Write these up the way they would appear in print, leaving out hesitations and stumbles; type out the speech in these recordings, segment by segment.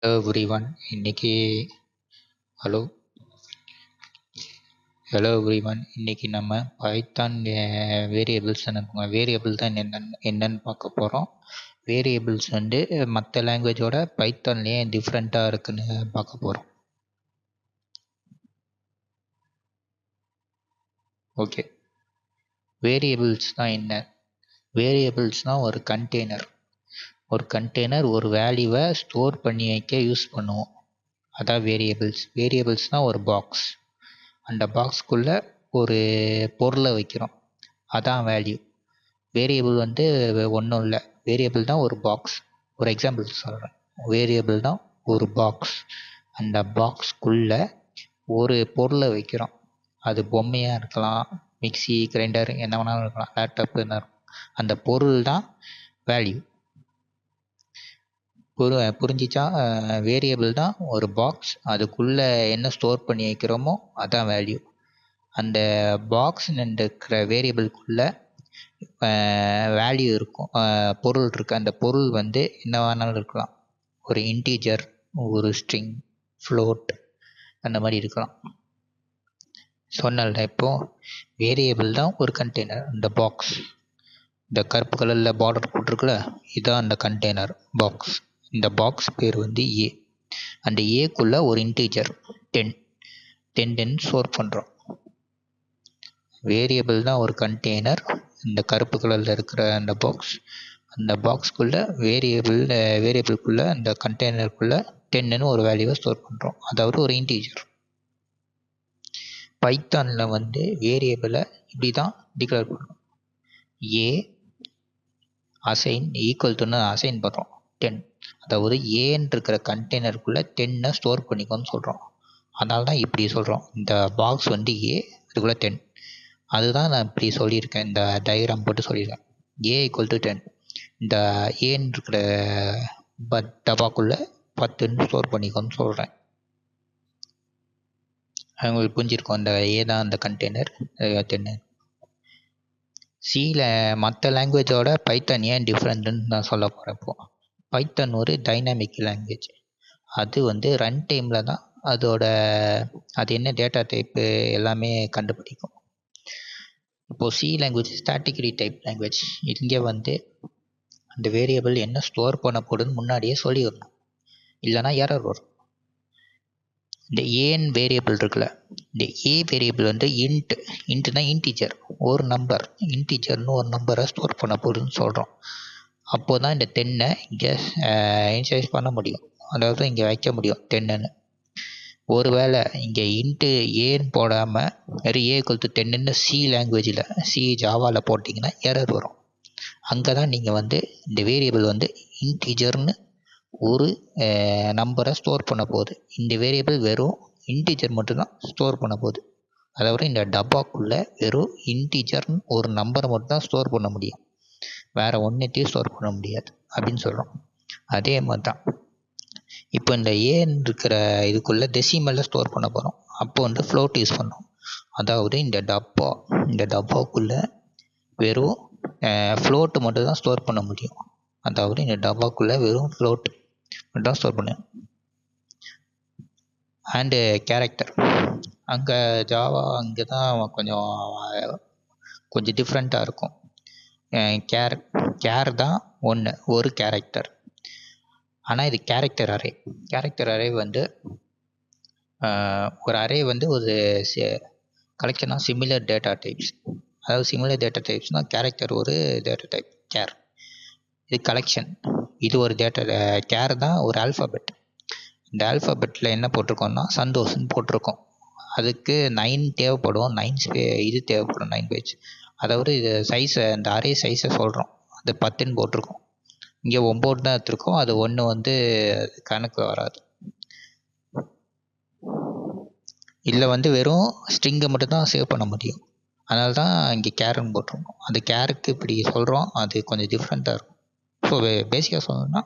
Hello everyone இன்னைக்கு hello hello everyone இன்னைக்கு நம்ம பைத்தான் வேரியபிள்ஸ் வேரியபிள் தான் என்னன்னு பார்க்க போகிறோம். வேரியபிள்ஸ் மற்ற லாங்குவேஜோட பைத்தான்லேயே டிஃப்ரெண்ட்டாக இருக்குன்னு பார்க்க போகிறோம். ஓகே, வேரியபிள்ஸ்னால் என்ன? வேரியபிள்ஸ்னால் ஒரு கண்டெய்னர் ஒரு வேல்யூவை ஸ்டோர் பண்ணி வைக்க யூஸ் பண்ணுவோம். அதான் வேரியபிள்ஸ்னால் ஒரு பாக்ஸ். அந்த பாக்ஸ்க்குள்ளே ஒரு பொருளை வைக்கிறோம், அதான் வேல்யூ. வேரியபிள் ஒன்றும் இல்லை, வேரியபிள் தான் ஒரு பாக்ஸ். ஒரு எக்ஸாம்பிள் சொல்கிறேன். வேரியபிள் தான் ஒரு பாக்ஸ். அந்த பாக்ஸ்க்குள்ளே ஒரு பொருளை வைக்கிறோம். அது பொம்மையாக இருக்கலாம், மிக்சி, கிரைண்டர், என்ன வேணாலும் இருக்கலாம், லேப்டாப்பு. அந்த பொருள் தான் வேல்யூ. புரிஞ்சிச்சா? வேரியபிள் தான் ஒரு பாக்ஸ், அதுக்குள்ளே என்ன ஸ்டோர் பண்ணி வைக்கிறோமோ அதான் வேல்யூ. அந்த பாக்ஸ் இருக்கிற வேரியபிள்குள்ளே வேல்யூ இருக்கும், பொருள் இருக்குது. அந்த பொருள் என்ன வேணாலும் இருக்கலாம். ஒரு இன்டீஜர், ஒரு ஸ்ட்ரிங், ஃப்ளோட், அந்த மாதிரி இருக்கலாம். சொன்னல இப்போது வேரியபிள் தான் ஒரு கண்டெய்னர். அந்த பாக்ஸ், இந்த கருப்பு கலரில் பார்டர் போட்டிருக்குல்ல, இதுதான் அந்த கண்டெய்னர் பாக்ஸ். இந்த பாக்ஸ் பேர் ஏ. அந்த ஏக்குள்ளே ஒரு இன்டீஜர் 10 ஸ்டோர் பண்ணுறோம். வேரியபிள் தான் ஒரு கண்டெய்னர். இந்த கருப்பு கலரில் இருக்கிற அந்த பாக்ஸ், அந்த பாக்ஸ்க்குள்ளே வேரியபிள்குள்ளே அந்த கண்டெய்னருக்குள்ளே 10ன்னு ஒரு வேல்யூவை ஸ்டோர் பண்ணுறோம், அதாவது ஒரு இன்டீஜர். பைத்தானில் வேரியபிளை இப்படி தான் டிக்ளேர் பண்ணுறோம். ஏ அசைன் ஈக்குவல் டுன்னு அசைன் பண்ணுறோம் 10. அதாவது ஏன்னு இருக்கிற கண்டெய்னருக்குள்ளே 10 ஸ்டோர் பண்ணிக்கோன்னு சொல்கிறோம். அதனால தான் இப்படி சொல்கிறோம். இந்த பாக்ஸ் ஏ, அதுக்குள்ளே 10. அதுதான் நான் இப்படி சொல்லியிருக்கேன், இந்த டயக்ராம் போட்டு சொல்லியிருக்கேன். ஏ ஈக்குவல் டு 10. இந்த ஏன்னு இருக்கிற டபாக்குள்ளே 10 ஸ்டோர் பண்ணிக்கோன்னு சொல்கிறேன். உங்களுக்கு புரிஞ்சிருக்கும். அந்த ஏ தான் அந்த கண்டெய்னர் 10. சியில் மற்ற லாங்குவேஜோட பைத்தான் ஏன் டிஃப்ரெண்ட்டுன்னு நான் சொல்ல போகிறேன். இப்போது பைத்தான் ஒரு டைனாமிக் லாங்குவேஜ். அது ரன் டைமில் தான் அது என்ன டேட்டா டைப்பு எல்லாமே கண்டுபிடிக்கும். இப்போது C language statically type language. இங்கே அந்த வேரியபிள் என்ன ஸ்டோர் பண்ண போடுன்னு முன்னாடியே சொல்லிடணும், இல்லைனா எரர் வரும். இந்த ஏன் வேரியபிள் இருக்குல்ல, இந்த ஏ வேரியபிள் இன்ட்னா இன்டீஜர், ஒரு நம்பர், இன்டீஜர்னு ஒரு நம்பரை ஸ்டோர் பண்ண போடுன்னு சொல்கிறோம். அப்போது தான் இந்த 10 இங்கே இனிஷியலைஸ் பண்ண முடியும், அதாவது இங்கே வைக்க முடியும் 10ன்னு. ஒருவேளை இங்கே ஏன்னு போடாமல் வெறும் ஏ ஈக்குவல் டு 10ன்னு சி லாங்குவேஜில், சி ஜாவாவில் போட்டிங்கன்னா எரர் வரும். அங்கே தான் நீங்கள் இந்த வேரியபிள் இன்டீஜர்னு ஒரு நம்பரை ஸ்டோர் பண்ண போகுது. இந்த வேரியபிள் வெறும் இன்டீஜர் மட்டும்தான் ஸ்டோர் பண்ண போகுது. அதாவது இந்த டப்பாக்குள்ளே வெறும் இன்டீஜர்னு ஒரு நம்பரை மட்டும்தான் ஸ்டோர் பண்ண முடியும், வேறு ஒன்றுத்தையும் ஸ்டோர் பண்ண முடியாது அப்படின்னு சொல்கிறோம். அதே மாதிரி தான் இப்போ இந்த ஏன்னு இருக்கிற இதுக்குள்ளே டெசிமலில் ஸ்டோர் பண்ண போகிறோம். அப்போ ஃப்ளோட் யூஸ் பண்ணோம். அதாவது இந்த டப்பாக்குள்ளே வெறும் ஃப்ளோட்டு மட்டும் தான் ஸ்டோர் பண்ண முடியும். அதாவது இந்த டப்பாக்குள்ளே வெறும் ஃப்ளோட் மட்டும் தான் ஸ்டோர் பண்ண. அண்டு கேரக்டர், அங்கே ஜாவா அங்கே தான் கொஞ்சம் டிஃப்ரெண்ட்டாக இருக்கும். கேர் தான் ஒரு கேரக்டர். ஆனால் இது கேரக்டர் அரே ஒரு அரே ஒரு collection of similar data types. அதாவது சிமிலர் டேட்டா டைப்ஸ்னால் கேரக்டர் ஒரு டேட்டா டைப், கேர் இது கலெக்ஷன். இது ஒரு கேர் தான் ஒரு ஆல்ஃபபெட். இந்த ஆல்ஃபபெட்டில் என்ன போட்டிருக்கோம்னா சந்தோஷம்னு போட்டிருக்கோம். அதுக்கு 9 தேவைப்படும், 9 பேஜ். அதாவது இது சைஸை, இந்த அரே சைஸை சொல்கிறோம், அது 10ன்னு போட்டிருக்கோம். இங்கே 9 தான் எடுத்துருக்கோம், அது 1 கணக்கு வராது. இதில் வெறும் ஸ்ட்ரிங்கை மட்டும்தான் சேவ் பண்ண முடியும். அதனால தான் இங்கே கேருன்னு போட்டிருக்கோம். அந்த கேருக்கு இப்படி சொல்கிறோம், அது கொஞ்சம் டிஃப்ரெண்ட்டாக இருக்கும். ஸோ பேசிக்காக சொல்லணும்னா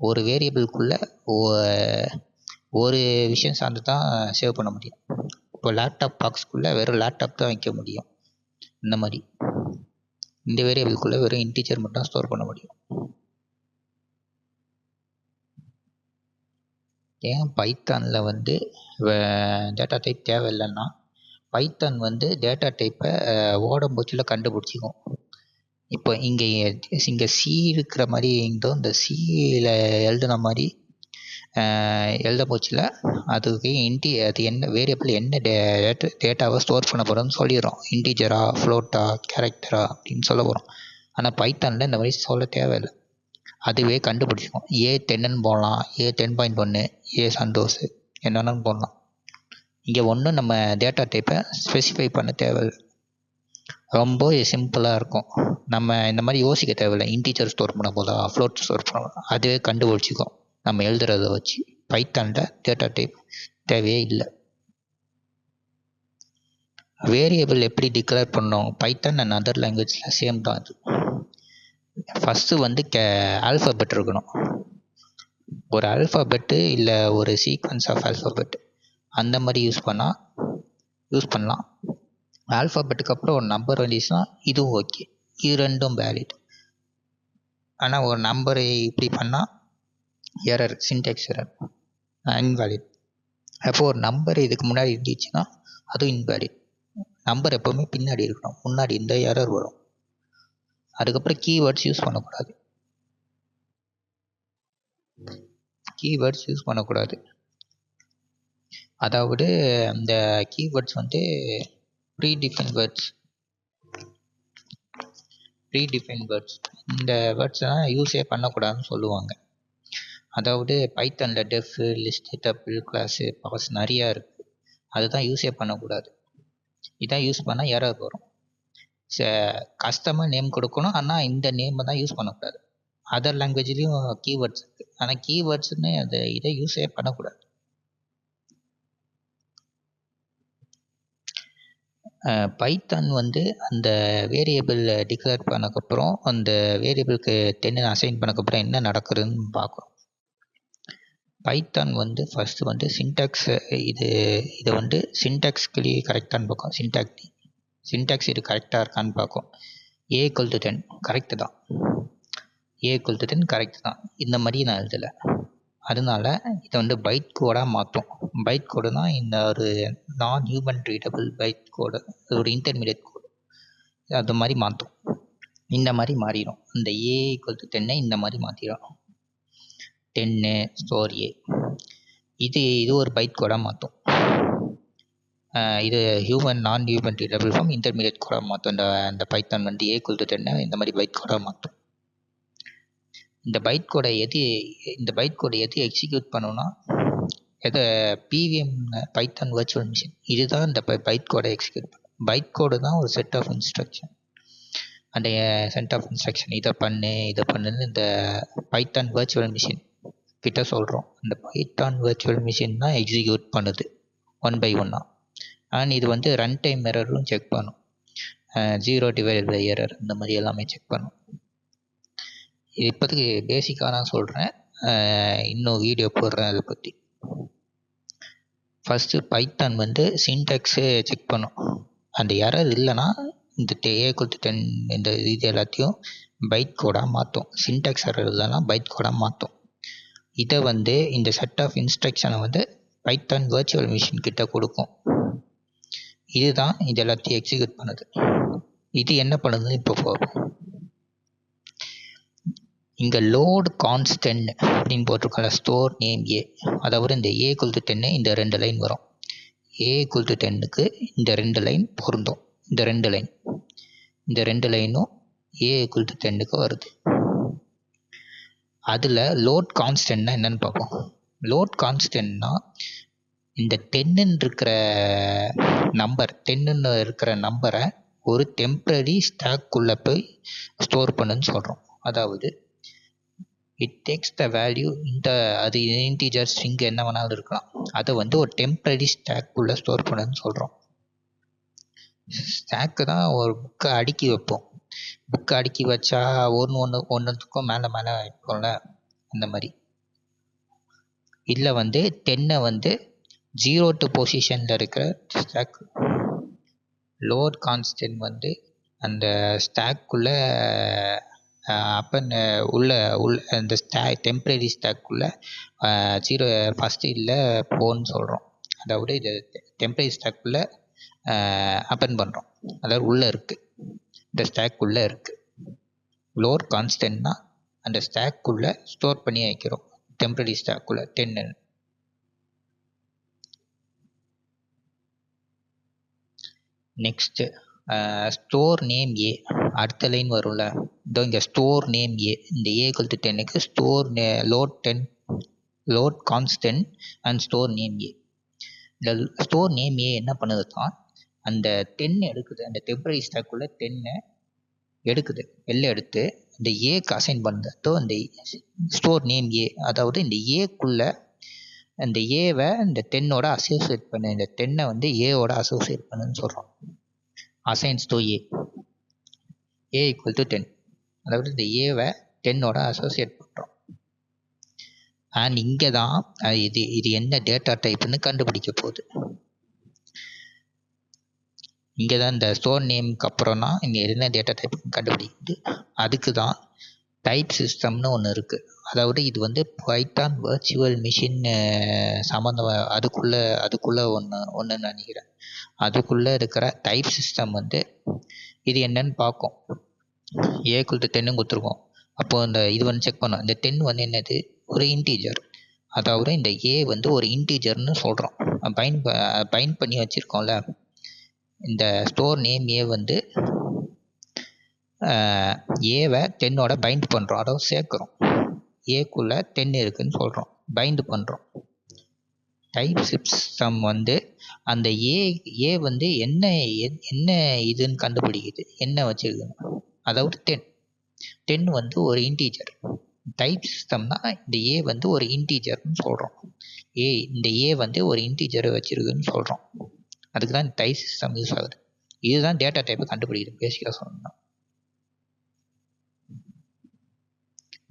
ஒரு வேரியபிள்குள்ளே ஒரு விஷயம் சார்ந்து தான் சேவ் பண்ண முடியும். இப்போ லேப்டாப் பாக்ஸ்க்குள்ளே வெறும் லேப்டாப் தான் வைக்க முடியும். இந்த மாதிரி இந்த வேரியபிள்குள்ளே வெறும் இன்டீஜர் மட்டும் தான் ஸ்டோர் பண்ண முடியும். ஏன் பைத்தானில் வந்து டேட்டா டைப் தேவையில்லைன்னா, பைத்தான் வந்து டேட்டா டைப்பை ஓடம்போச்சில் கண்டுபிடிச்சிக்கும். இப்போ இங்கே சி இருக்கிற மாதிரி இந்த சியில் எழுதுன மாதிரி எழுதம்போச்சில் அதுக்கு அது என்ன வேரியபிள் என்ன டேட்டாவை ஸ்டோர் பண்ண போகிறோம்னு சொல்லிடுறோம். இன்டிஜரா, ஃப்ளோட்டா, கேரக்டரா அப்படின்னு சொல்ல போகிறோம். ஆனால் பைத்தானில் இந்த மாதிரி சொல்ல தேவையில்லை, அதுவே கண்டுபிடிச்சிக்கும். A10ன்னு போடலாம், A10.1, சந்தோஷ் என்னென்னு போடலாம். இங்கே ஒன்றும் நம்ம டேட்டா டைப்பை ஸ்பெசிஃபை பண்ண தேவையில்லை, ரொம்ப சிம்பிளாக இருக்கும். நம்ம இந்த மாதிரி யோசிக்க தேவையில்லை. இன்டீஜர் ஸ்டோர் பண்ண போதா, ஃப்ளோட் ஸ்டோர் பண்ண, அதுவே கண்டுபிடிச்சிக்கும் நம்ம எழுதுறத வச்சு. பைத்தானில் டேட்டா டைப் தேவையே இல்லை. வேரியபிள் எப்படி டிக்ளேர் பண்ணோம்? பைத்தான் அண்ட் அதர் லாங்குவேஜில் சேம் தான். அது ஃபஸ்ட்டு வந்து ஆல்ஃபபெட் இருக்கணும். ஒரு ஆல்ஃபபெட்டு இல்லை ஒரு சீக்வன்ஸ் ஆஃப் ஆல்ஃபபெட் அந்த மாதிரி யூஸ் பண்ணலாம். ஆல்ஃபபெட்டுக்கு அப்புறம் ஒரு நம்பர் வந்துச்சுன்னா இதுவும் ஓகே, இது ரெண்டும் வேலிட். ஆனால் ஒரு நம்பரை இப்படி பண்ணால் எரர், சின்டெக்ஸ் எரர், இன்வேலிட். அப்போ ஒரு நம்பர் இதுக்கு முன்னாடி இருந்துச்சுன்னா அதுவும் இன்வேலிட். நம்பர் எப்போவுமே பின்னாடி இருக்கணும், முன்னாடி இந்த எரர் வரும். அதுக்கப்புறம் கீவேர்ட்ஸ் யூஸ் பண்ணக்கூடாது. அதாவது அந்த கீவேர்ட்ஸ் வந்து ப்ரீடிஃபைன் வேர்ட்ஸ். இந்த வேர்ட்ஸ்லாம் யூஸே பண்ணக்கூடாதுன்னு சொல்லுவாங்க. அதாவது பைத்தானில் def, list, tuple, class, pass நிறையா இருக்குது. அதுதான் யூஸே பண்ணக்கூடாது. இதான் யூஸ் பண்ணால் எரர் வரும். கஸ்டமர் நேம் கொடுக்கணும், ஆனால் இந்த நேமை தான் யூஸ் பண்ணக்கூடாது. அதர் லாங்குவேஜ்லேயும் கீவேர்ட்ஸ் இருக்குது, ஆனால் கீவேர்ட்ஸ்னு இதை யூஸே பண்ணக்கூடாது. பைத்தான் வந்து அந்த வேரியபிள் டிக்ளேர் பண்ணக்கப்புறம் அந்த வேரியபிளுக்கு 10 அசைன் பண்ணக்கப்புறம் என்ன நடக்குதுன்னு பார்க்குறோம். பைத்தான் வந்து ஃபஸ்ட்டு வந்து சின்டாக்ஸ், இதை வந்து சின்டாக்ஸ்களி கரெக்டானு பார்க்கும். சின்டாக்ஸ் இது கரெக்டாக இருக்கான்னு பார்க்கும். A=10 கரெக்டு தான், A=10 கரெக்டு தான். இந்த மாதிரி நான் எழுதலை, அதனால இதை வந்து பைட் கோடாக மாற்றும். பைட் கோடுனா இந்த ஒரு நான் ஹியூமன் ரீடபிள் பைட் கோடு, ஒரு இன்டர்மீடியட் கோடு, அது மாதிரி மாற்றும். இந்த மாதிரி மாறிடும். இந்த A=10 இந்த மாதிரி மாற்றிடும். 10 ஸ்டோர் A, இது ஒரு பைட் கோடாக மாற்றும். இது நான் ஹியூமன் ரீடபிள் ஃபார்ம் இன்டர்மீடியட் கோடாக மாற்றும். அந்த பைத்தான் வந்து A=10 இந்த மாதிரி பைட் கோடாக மாற்றும். இந்த பைட் கோடை எது எக்ஸிக்யூட் பண்ணணும்னா, பிவிஎம், பைத்தான் வர்ச்சுவல் மிஷின், இதுதான் இந்த பைட் கோடை எக்ஸிக்யூட் பண்ணும். பைட் கோடு தான் ஒரு செட் ஆஃப் இன்ஸ்ட்ரக்ஷன். அந்த செட் ஆஃப் இன்ஸ்ட்ரக்ஷன் இதை பண்ணுன்னு இந்த பைத்தான் வர்ச்சுவல் மிஷின் கிட்ட சொல்கிறோம். இந்த பைத்தான் வர்ச்சுவல் மிஷின் தான் எக்ஸிக்யூட் பண்ணுது 1 by 1. அண்ட் இது வந்து ரன் டைம் எரரும் செக் பண்ணும். 0 எரர் இந்த மாதிரி எல்லாமே செக் பண்ணும். இப்போதைக்கு பேசிக்காக நான் சொல்கிறேன், இன்னும் வீடியோ போடுறேன் அதை பற்றி. ஃபஸ்ட்டு பைத்தான் வந்து சின்டாக்ஸே செக் பண்ணும். அந்த எரர் இல்லைன்னா இந்த A=10 இந்த இது எல்லாத்தையும் பைட் கோடாக மாற்றும். சின்டாக்ஸ் எரர் இல்லைன்னா பைட் கோடாக மாற்றும். இதை வந்து இந்த செட் ஆஃப் இன்ஸ்ட்ரக்ஷனை வந்து பைத்தான் வர்ச்சுவல் மிஷின் கிட்ட கொடுக்கும். இதுதான் இது எல்லாத்தையும் எக்ஸிக்யூட் பண்ணுது. இது என்ன பண்ணுதுன்னு இப்போ பார்ப்போம். இங்கே லோட் கான்ஸ்டன்ட் அப்படின்னு போட்டிருக்கல, ஸ்டோர் நேம் A, அதாவது இந்த A=10 இந்த 2 லைன் வரும். A=10க்கு இந்த 2 லைன் பொருந்தும். இந்த 2 லைனும் A=10க்கு வருது. அதில் லோட் கான்ஸ்டன்ட்னா என்னன்னு பார்ப்போம். லோட் கான்ஸ்டன்ட்னா இந்த 10 இருக்கிற நம்பரை ஒரு டெம்ப்ரரி ஸ்டாக்குள்ளே போய் ஸ்டோர் பண்ணுன்னு சொல்கிறோம். அதாவது இட் டேக்ஸ் த வேல்யூ, அது இன்டீஜர், ஸ்ட்ரிங் என்ன வேணாலும் இருக்கலாம், அதை வந்து ஒரு டெம்ப்ரரி ஸ்டாக்குள்ளே ஸ்டோர் பண்ணுன்னு சொல்கிறோம். ஸ்டாக்கு தான் ஒரு புக்கை அடுக்கி வைப்போம். புக்கை அடுக்கி வச்சா ஒன்றுத்துக்கும் மேலே வைப்போம்ல, அந்த மாதிரி. இதில் வந்து 10 வந்து 0 பொசிஷனில் இருக்கிற ஸ்டாக். லோட் கான்ஸ்டன்ட் வந்து அந்த ஸ்டாக்குள்ளே அப்போ உள்ள இந்த டெம்பரரி ஸ்டாக்குள்ளே ஜீரோ ஃபஸ்ட்டு இல்லை போன்னு சொல்கிறோம். அதாவது இது டெம்பரரி ஸ்டாக்குள்ளே அப்பன் பண்ணுறோம். அதாவது உள்ளே இருக்குது, இந்த ஸ்டாக்குள்ளே இருக்குது. லோட் கான்ஸ்டன்ட்னா அந்த ஸ்டாக்குள்ளே ஸ்டோர் பண்ணி வைக்கிறோம். டெம்பரரி ஸ்டாக்குள்ளே 10. Next store name A. அடுத்த லைன் வரும்ல, இதோ இங்கே ஸ்டோர் நேம் ஏ. இந்த ஏ = 10க்கு store load constant and store name A. இந்த ஸ்டோர் நேம் ஏ என்ன பண்ணுதுன்னா, அந்த 10 எடுக்குது, அந்த டெம்பரரி ஸ்டாக்குள்ளே 10 எடுக்குது, வெளில எடுத்து இந்த ஏக்கு அசைன் பண்ணுது. இந்த ஸ்டோர் நேம் ஏ, அதாவது இந்த ஏக்குள்ளே அந்த ஏவை இந்த 10ஓட அசோசியேட் பண்ணு, இந்த 10 வந்து ஏவோட அசோசியேட் பண்ணுன்னு சொல்கிறோம். அசைன்ஸ் டு ஏ, ஏ = 10. அதாவது இந்த ஏவை 10ஓட அசோசியேட் பண்ணுறோம். அண்ட் இங்கே தான் இது என்ன டேட்டா டைப்புன்னு கண்டுபிடிக்க போகுது. இங்கே தான் இந்த ஸ்டோர் நேமுக்கு அப்புறம்னா இங்கே என்ன டேட்டா டைப்புன்னு கண்டுபிடிக்குது. அதுக்கு தான் டைப் சிஸ்டம்னு ஒன்று இருக்குது. அதாவது இது வந்து பைத்தான் வர்ச்சுவல் மிஷின் சம்மந்தம், அதுக்குள்ளே ஒன்று நினைக்கிறேன். அதுக்குள்ளே இருக்கிற டைப் சிஸ்டம் வந்து இது என்னன்னு பார்க்கும். ஏ = 10 கொடுத்துருக்கோம். அப்போது இந்த இது வந்து செக் பண்ணோம். இந்த 10 வந்து என்னது, ஒரு இன்டீஜர். அதாவது இந்த ஏ வந்து ஒரு இன்டீஜர்னு சொல்கிறோம். பைண்ட் பண்ணி வச்சுருக்கோம்ல, இந்த ஸ்டோர் நேம் ஏ வந்து ஏவை 10ஓட பைண்ட் பண்ணுறோம், அதாவது சேர்க்குறோம். ஏக்குள்ளே 10 இருக்குதுன்னு சொல்கிறோம், பைண்ட் பண்ணுறோம். டைப் சிஸ்டம் வந்து அந்த ஏ வந்து என்ன இதுன்னு கண்டுபிடிக்குது, என்ன வச்சுருக்குன்னு. அதாவது 10 வந்து ஒரு இன்டீஜர். டைப் சிஸ்டம்னா இந்த ஏ வந்து ஒரு இன்டீஜர்னு சொல்கிறோம். இந்த ஏ வந்து ஒரு இன்டீஜரை வச்சுருக்குன்னு சொல்கிறோம். அதுக்கு தான் டைப் சிஸ்டம் யூஸ் ஆகுது. இதுதான் டேட்டா டைப்பை கண்டுபிடிக்குது பேசிக்காக சொல்லணும்னா.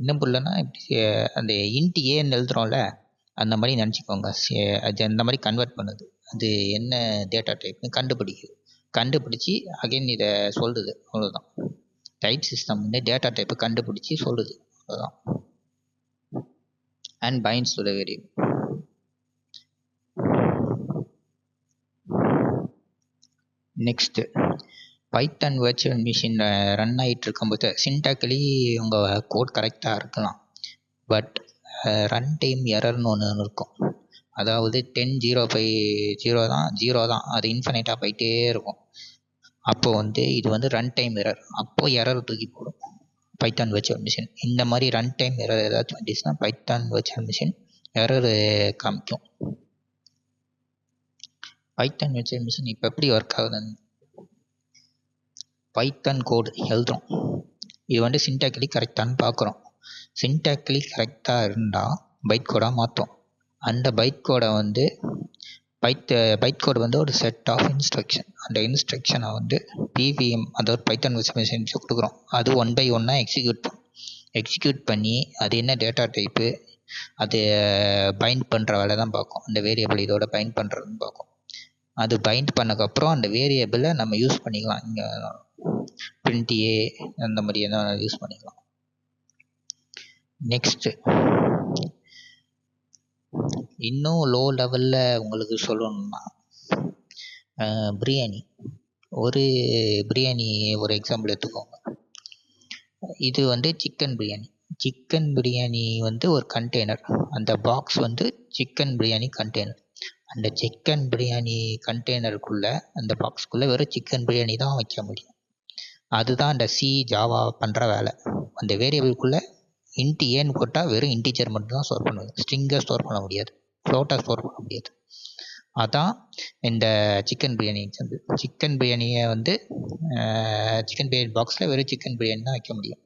இன்னும் புரியலன்னா இப்படி அந்த இன்ட் ஏன்னு எழுதுகிறோம்ல, அந்த மாதிரி நினச்சிக்கோங்க. அது அந்த மாதிரி கன்வெர்ட் பண்ணுது. அது என்ன டேட்டா டைப்னு கண்டுபிடிச்சி அகைன் இதை சொல்லுது. அவ்வளோதான். டைப் சிஸ்டம் வந்து டேட்டா டைப்பை கண்டுபிடிச்சி சொல்லுது, அவ்வளோதான். And binds to the variable. Next Python virtual machine run ஆகிட்டு இருக்கும்போது சின்டாக்லி உங்கள் கோட் கரெக்டாக இருக்கலாம், பட் ரன் டைம் எரர்னு ஒன்று இருக்கும். அதாவது 10.0.0 தான் 0 தான், அது இன்ஃபினைட்டாக போயிட்டே இருக்கும். அப்போது வந்து இது வந்து ரன் டைம் எரர். அப்போது எரர் தூக்கி போடும் பைத்தான் வர்ச்சுவல் மிஷின். இந்த மாதிரி ரன் டைம் எரர் ஏதாச்சும் வந்துச்சுன்னா பைத்தான் வர்ச்சுவல் மிஷின் எரர் காமிக்கும். பைத்தான் வர்ச்சுவல் மிஷின் இப்போ எப்படி ஒர்க் ஆகுதுன்னு, பைத்தான் கோடு எழுதுகிறோம். இது வந்து சின்டாக்லி கரெக்டானு பார்க்குறோம். சின்டாக்லி கரெக்டாக இருந்தால் பைட் கோடாக மாற்றும். அந்த பைட் கோடை வந்து பைட் கோடு வந்து ஒரு செட் ஆஃப் இன்ஸ்ட்ரக்ஷன். அந்த இன்ஸ்ட்ரக்ஷனை வந்து பிவிஎம், அதாவது பைத்தான் வர்ச்சுவல் மிஷின் கொடுக்குறோம். அது 1 by 1 எக்ஸிக்யூட் பண்ணி அது என்ன டேட்டா டைப்பு, அது பைண்ட் பண்ணுற வேலை தான் பார்க்கும். அந்த வேரியபிள் இதோட பைண்ட் பண்ணுறதுன்னு பார்க்கும். அது பைண்ட் பண்ணக்கப்புறம் அந்த வேரியபிளை நம்ம யூஸ் பண்ணிக்கலாம். இங்கே பிரிண்ட் ஏ அந்த மாதிரி எதாவது யூஸ் பண்ணிக்கலாம். நெக்ஸ்ட்டு இன்னும் லோ லெவலில் உங்களுக்கு சொல்லணும்னா பிரியாணி. ஒரு எக்ஸாம்பிள் எடுத்துக்கோங்க. இது வந்து சிக்கன் பிரியாணி வந்து ஒரு கண்டெய்னர். அந்த பாக்ஸ் வந்து சிக்கன் பிரியாணி கண்டெய்னர். அந்த சிக்கன் பிரியாணி கண்டெய்னருக்குள்ளே, அந்த பாக்ஸுக்குள்ளே வெறும் சிக்கன் பிரியாணி தான் வைக்க முடியும். அதுதான் அந்த ஜாவா பண்ணுற வேலை. அந்த வேரியபிள்குள்ளே இன்ட் ஏன்னு போட்டால் வெறும் இன்டீஜர் மட்டும்தான் ஸ்டோர் பண்ணுவது. ஸ்ட்ரிங்கை ஸ்டோர் பண்ண முடியாது, ஃப்ளோட்டாக ஸ்டோர் பண்ண முடியாது. அதான் இந்த சிக்கன் பிரியாணி எக்ஸாம்பிள். சிக்கன் பிரியாணியை வந்து சிக்கன் பிரியாணி பாக்ஸில் வெறும் சிக்கன் பிரியாணி தான் வைக்க முடியும்.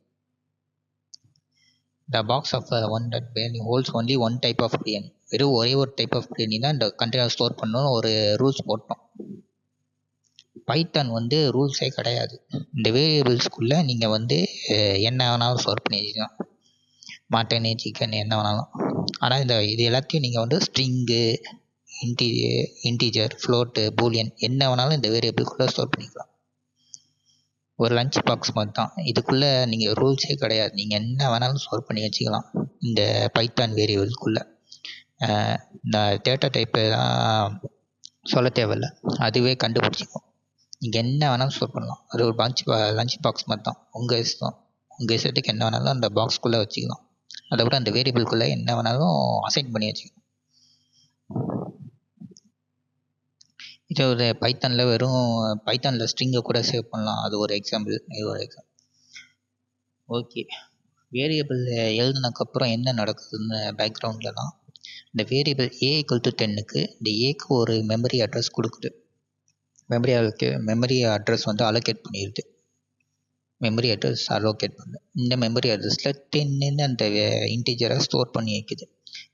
The box of one that biryani holds only one type of biryani. வெறும் ஒரே ஒரு டைப் ஆஃப் பிரியாணி தான் இந்த கண்டெய்னர் ஸ்டோர் பண்ணணும் ஒரு ரூல்ஸ் போட்டோம். பைத்தான் வந்து ரூல்ஸே கிடையாது. இந்த வேரியபிள்ஸ்குள்ளே நீங்கள் வந்து என்ன வேணாலும் ஸ்டோர் பண்ணி வச்சுக்கலாம், மட்டனு சிக்கன் என்ன வேணாலும். ஆனால் இது எல்லாத்தையும் நீங்கள் வந்து ஸ்ட்ரிங்கு, இன்டீஜர், ஃப்ளோட்டு, பூலியன் என்ன வேணாலும் இந்த வேரியபிள்குள்ளே ஸ்டோர் பண்ணிக்கலாம். ஒரு லஞ்ச் பாக்ஸ் மாதிரி தான். இதுக்குள்ளே நீங்கள் ரூல்ஸே கிடையாது. நீங்கள் என்ன வேணாலும் ஸ்டோர் பண்ணி வச்சுக்கலாம் இந்த பைத்தான் வேரியபிள்குள்ளே. இந்த டேட்டா டைப்பெல்லாம் சொல்ல தேவையில்ல, அதுவே கண்டுபிடிச்சிக்கும். நீங்கள் என்ன வேணாலும் ஸ்டோர் பண்ணலாம். அது ஒரு லஞ்ச் பாக்ஸ் மாதிரி தான். உங்கள் இஷ்டம், உங்கள் இஷ்டத்துக்கு என்ன வேணாலும் அந்த பாக்ஸ்குள்ளே வச்சுக்கலாம். அதை விட அந்த வேரியபிள்குள்ளே என்ன வேணாலும் அசைன் பண்ணி வச்சுக்கலாம். இது ஒரு பைத்தானில் பைத்தானில் ஸ்ட்ரிங்கை கூட சேவ் பண்ணலாம். அது ஒரு எக்ஸாம்பிள், இது ஒரு எக்ஸாம்பிள். ஓகே, வேரியபிள் எழுதுனதுக்கப்புறம் என்ன நடக்குதுன்னு பேக்ரவுண்டில் தான் இந்த வேரியபிள் A = 10க்கு இந்த ஏக்கு ஒரு மெமரி அட்ரஸ் கொடுக்குது. மெமரி அட்ரஸ் வந்து அலோகேட் பண்ணிடுது. இந்த மெமரி அட்ரஸில் 10ன்னு அந்த இன்டீஜரை ஸ்டோர் பண்ணி வைக்குது.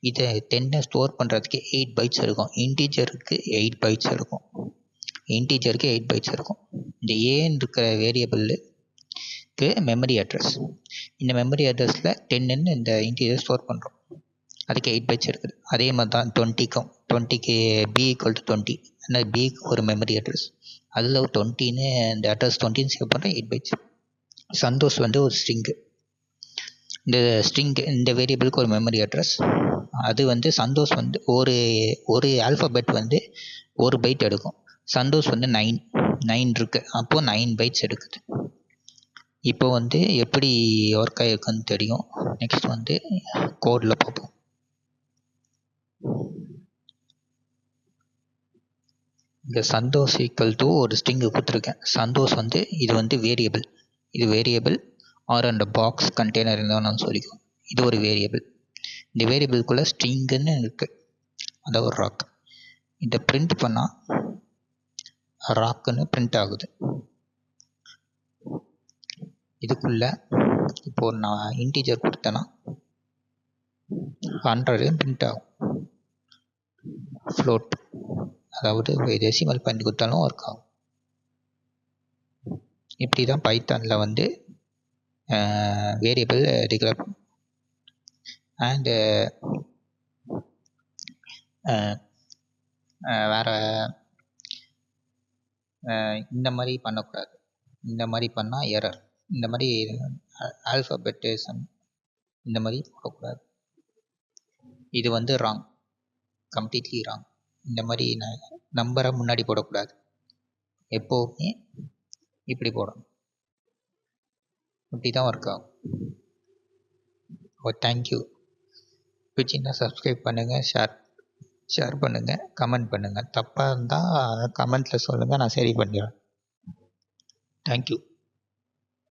இதை 10 ஸ்டோர் பண்ணுறதுக்கு 8 பைட்ஸ் இருக்கும். இன்டீஜருக்கு 8 பைட்ஸ் இருக்கும். இந்த ஏன்னு இருக்கிற வேரியபிளுக்கு மெமரி அட்ரஸ். இந்த மெமரி அட்ரஸில் 10ன்னு இந்த இன்டீஜர் ஸ்டோர் பண்ணுறோம். அதுக்கு 8 பைட்ஸ் இருக்குது. அதே மாதிரி தான் 20க்கு B = 20. ஆனால் பிக்கு ஒரு மெமரி அட்ரஸ், அதில் ஒரு 20ன்னு இந்த அட்ரஸ் 20ன்னு சேவ் பண்ணுறோம். 8 பைட்ஸ். சந்தோஷ் வந்து ஒரு ஸ்ட்ரிங்கு. இந்த வேரியபிளுக்கு ஒரு மெமரி அட்ரஸ். அது வந்து சந்தோஷ் வந்து ஒரு ஆல்ஃபபெட் வந்து ஒரு பைட் எடுக்கும். சந்தோஷ் வந்து 9 இருக்குது. அப்போது 9 பைட்ஸ் எடுக்குது. இப்போ வந்து எப்படி ஒர்க் ஆகிருக்குன்னு தெரியும். நெக்ஸ்ட் வந்து கோடில் பார்ப்போம். இந்த சந்தோஷ் = ஒரு ஸ்ட்ரிங்கு கொடுத்துருக்கேன். சந்தோஷ் வந்து இது வந்து வேரியபிள் ஆர் அந்த பாக்ஸ் கண்டெய்னர் இருந்தாலும் சொல்லிக்கும். இது ஒரு வேரியபிள். இந்த வேரியபிள்குள்ளே ஸ்ட்ரிங்குன்னு இருக்குது, அதாவது ஒரு ராக். இதை பிரிண்ட் பண்ணால் ராக்குன்னு பிரிண்ட் ஆகுது. இதுக்குள்ளே இப்போது நான் இன்டீஜர் கொடுத்தேன்னா 100 பிரிண்ட் ஆகும். ஃப்ளோட், அதாவது டெசிமல் பண்ணி கொடுத்தாலும் ஒர்க் ஆகும். இப்படி தான் பைத்தானில் வந்து வேரியபிள் டிக்ளேர் அண்டு வேறு இந்த மாதிரி பண்ணக்கூடாது. இந்த மாதிரி பண்ணால் எரர். இந்த மாதிரி ஆல்ஃபபெட்டிசம் இந்த மாதிரி போடக்கூடாது. இது வந்து ராங், கம்ப்ளீட்லி ராங். இந்த மாதிரி நம்பரை முன்னாடி போடக்கூடாது. எப்போவுமே இப்படி போடணும். இப்படி தான் ஒர்க் ஆகும். தேங்க்யூ. பிடிச்சிருந்தா சப்ஸ்கிரைப் பண்ணுங்கள், ஷேர் பண்ணுங்கள், கமெண்ட் பண்ணுங்கள். தப்பாக இருந்தால் கமெண்ட்டில் சொல்லுங்கள், நான் சரி பண்ணிடுறேன். தேங்க்யூ.